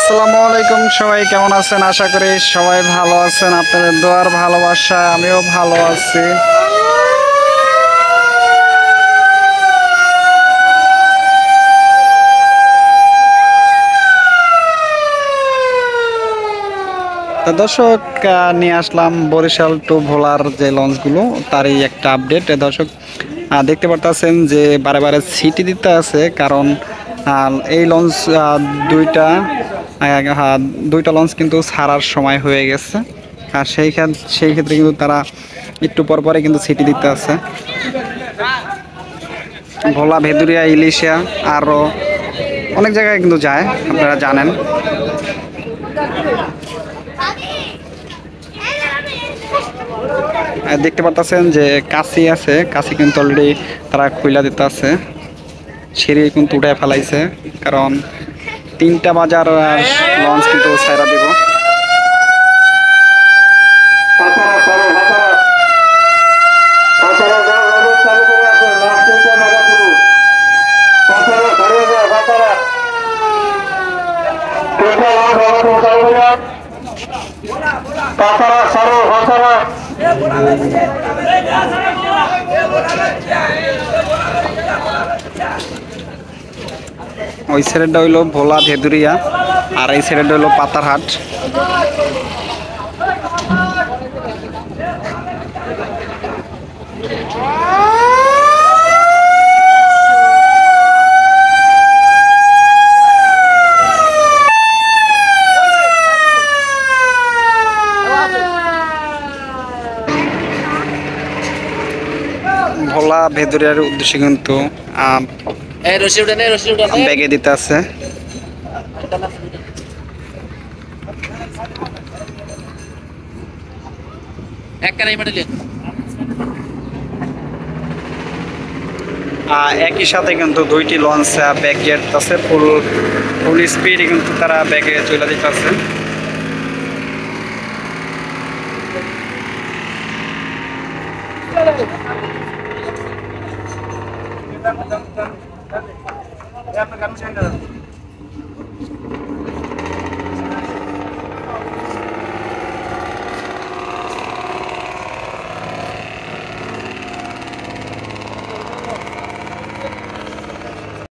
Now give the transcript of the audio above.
আসসালামু আলাইকুম, সবাই কেমন আছেন? আশা করি সবাই ভালো আছেন। আপনাদের দোয়ার ভালোবাসায় আমিও ভালো আছি। তো দর্শক, নিয়ে আসলাম বরিশাল টু ভোলার যে লঞ্চগুলো তারই একটা আপডেট। দর্শক, দেখতে পারতেছেন যে বারে বারে সিটি দিতে আছে, কারণ এই লঞ্চ দুইটা দুইটা লঞ্চ কিন্তু ছাড়ার সময় হয়ে গেছে। আর সেই ক্ষেত্রে কিন্তু তারা একটু পর পরে কিন্তু সিটি দিতে আছে। ভোলা, ভেদুরিয়া, ইলিশা আরও অনেক জায়গায় কিন্তু যায়, আপনারা জানেন। দেখতে পাচ্ছেন যে কাশি আছে, কাশি কিন্তু অলরেডি তারা খুইলা দিতে আছে, সিঁড়ি কিন্তু উঠায় ফেলাইছে, কারণ 3টা বাজার লঞ্চ কিন্তু ছাইরা দিব। ওই সাইডটা হইলো ভোলা, ভেদুরিয়া, আর এই সাইডটা হইলো পাতারহাট। ভোলা, ভেদুরিয়ার উদ্দেশ্যে কিন্তু ব্যাগে দিতে আছে। একই সাথে কিন্তু দুইটি লঞ্চ ব্যাগে আছে, ফুল স্পিডে কিন্তু তারা ব্যাগে চলে দিতে আছে।